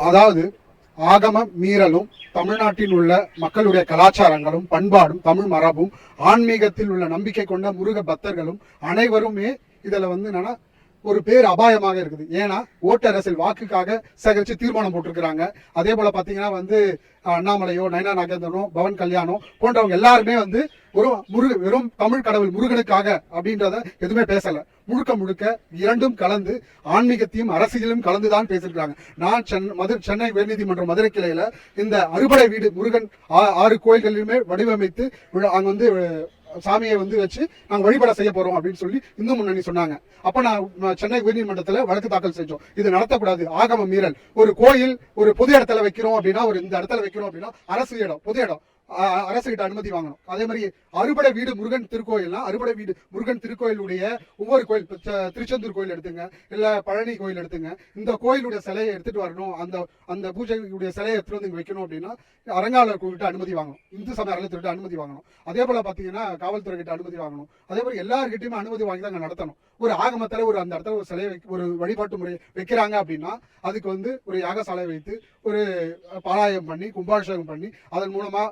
அதாவது ஆகம மீறலும் தமிழ்நாட்டில் உள்ள மக்களுடைய கலாச்சாரங்களும் பண்பாடும் தமிழ் மரபும் ஆன்மீகத்தில் உள்ள நம்பிக்கை கொண்ட முருக பக்தர்களும் அனைவருமே இதுல என்னன்னா ஒரு பேர் அபாயமாக இருக்குது. ஏன்னா ஓட்டு அரசியல் வாக்குக்காக சேகரித்து தீர்மானம் போட்டிருக்கிறாங்க. அதே போல பார்த்தீங்கன்னா அண்ணாமலையோ நயனா நாகேந்திரனோ பவன் கல்யாணோ போன்றவங்க எல்லாருமே ஒரு வெறும் தமிழ் கடவுள் முருகனுக்காக அப்படின்றத எதுவுமே பேசல. முழுக்க முழுக்க இரண்டும் கலந்து ஆன்மீகத்தையும் அரசியலும் கலந்துதான் பேசியிருக்காங்க. நான் சென்னை உயர்நீதிமன்றம் மதுரை கிளையில இந்த அறுபடை வீடு முருகன் 6 கோயில்களிலுமே வடிவமைத்து அங்க சாமியை வச்சு நாங்க வழிபட செய்ய போறோம் அப்படின்னு சொல்லி இந்து முன்னணி சொன்னாங்க. அப்ப நான் சென்னை உயர்நீதிமன்றத்துல வழக்கு தாக்கல் செஞ்சோம். இது நடத்தக்கூடாது, ஆகம மீறல். ஒரு கோயில் ஒரு பொது இடத்துல வைக்கிறோம் அப்படின்னா, இந்த இடத்துல வைக்கிறோம் அப்படின்னா அரசு இடம், பொது இடம், அரசு கிட்ட அனுமதி வாங்கணும். அதே மாதிரி அறுபடை வீடு முருகன் திருக்கோயில்னா அறுபடை வீடு முருகன் திருக்கோயிலுடைய ஒவ்வொரு கோயில், திருச்செந்தூர் கோயில் எடுத்துங்க, இல்ல பழனி கோயில் எடுத்துங்க, இந்த கோயிலுடைய சிலையை எடுத்துட்டு வரணும், அந்த பூஜையுடைய சிலையை எடுத்துட்டு வந்து வைக்கணும் அப்படின்னா அரங்காவலர் கிட்ட அனுமதி வாங்கணும், இந்து சமய அறநிலையத்துறை அனுமதி வாங்கணும். அதே போல பாத்தீங்கன்னா காவல்துறை கிட்ட அனுமதி வாங்கணும். அதே மாதிரி எல்லாருக்கிட்டையுமே அனுமதி வாங்கி தான் நடத்தணும். ஒரு ஆகமத்துல அந்த இடத்துல ஒரு சிலையை ஒரு வழிபாட்டு முறை வைக்கிறாங்க அப்படின்னா அதுக்கு ஒரு யாகசாலை வைத்து ஒரு பாலாயம் பண்ணி கும்பாபிஷேகம் பண்ணி அதன் மூலமா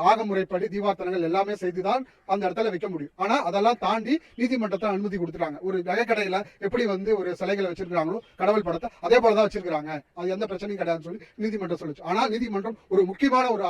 ஆகமுறைப்படி தீபார்த்தனங்கள் எல்லாமே செய்துதான் அந்த இடத்துல வைக்க முடியும். ஆனா அதெல்லாம் தாண்டி நீதிமன்றத்தை அனுமதி கொடுத்துட்டாங்க. ஒரு நகைக்கடையில எப்படி ஒரு சிலைகளை வச்சிருக்காங்களோ கடவுள் படத்தை அதே போலதான் வச்சிருக்காங்க, அது எந்த பிரச்சனையும் கிடையாதுன்னு சொல்லி நீதிமன்றம் சொல்லிச்சு. ஆனா நீதிமன்றம் ஒரு முக்கியமான ஒரு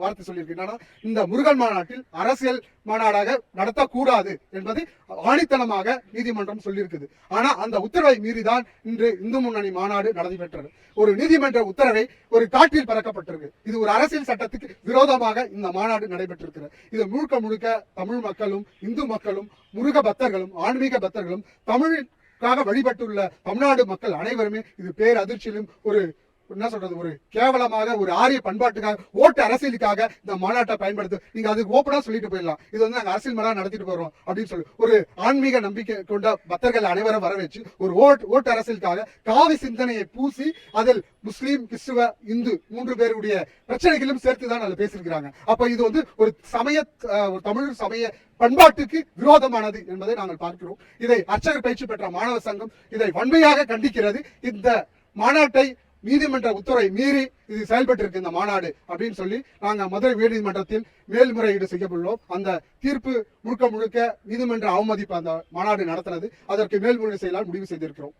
வார்த்தை சொல்லியிருக்கு. என்னன்னா, இந்த முருகன் மாநாட்டில் அரசியல் மாநாடாக நடத்தக்கூடாது என்பதை ஆணித்தனமாக நீதிமன்றம் சொல்லியிருக்குது. ஆனா அந்த உத்தரவை மீறிதான் இன்று இந்து முன்னணி மாநாடு நடைபெற்றது. ஒரு நீதிமன்ற உத்தரவை ஒரு காட்டில் பறக்கப்பட்டிருக்கு. இது ஒரு அரசியல் சட்டத்துக்கு விரோதமாக இந்த மாநாடு நடைபெற்றிருக்கிறது. இது முழுக்க முழுக்க தமிழ் மக்களும் இந்து மக்களும் முருக பக்தர்களும் ஆன்மீக பக்தர்களும் தமிழுக்காக வழிபட்டுள்ள தமிழ்நாடு மக்கள் அனைவருமே இது பேர் அதிர்ச்சியிலும் ஒரு கேவலமாக ஒரு ஆரிய பண்பாட்டுக்காக ஓட்டு அரசியலுக்காக இந்த மாநாட்டை பயன்படுத்து. நீங்க அதுக்கு ஓப்பனா சொல்லிட்டு போயிடலாம், இது நாங்க அரசியல் மாநாடு நடத்திட்டு போறோம் அப்படின்னு சொல்லி ஒரு ஆன்மீக நம்பிக்கை கொண்ட பக்தர்கள் அனைவரும் வர வச்சு ஒரு ஓட்டு அரசியலுக்காக காவி சிந்தனையை பூசி அதில் முஸ்லீம் கிறிஸ்துவ இந்து 3 பேருடைய பிரச்சனைகளும் சேர்த்துதான் அதில் பேசியிருக்கிறாங்க. அப்ப இது ஒரு தமிழ் சமய பண்பாட்டுக்கு விரோதமானது என்பதை நாங்கள் பார்க்கிறோம். இதை அர்ச்சகர் பயிற்சி பெற்ற மாணவர் சங்கம் இதை வன்மையாக கண்டிக்கிறது. இந்த மாநாட்டை நீதிமன்ற உத்தரவை மீறி இது செயல்பட்டு இருக்கு இந்த மாநாடு அப்படின்னு சொல்லி நாங்க மதுரை உயர்நீதிமன்றத்தில் மேல்முறையீடு செய்யப்பட்டுள்ளோம். அந்த தீர்ப்பு முழுக்க முழுக்க நீதிமன்ற அவமதிப்பு அந்த மாநாடு நடத்தினது, அதற்கு மேல்முறை செய்யலாம் முடிவு செய்திருக்கிறோம்.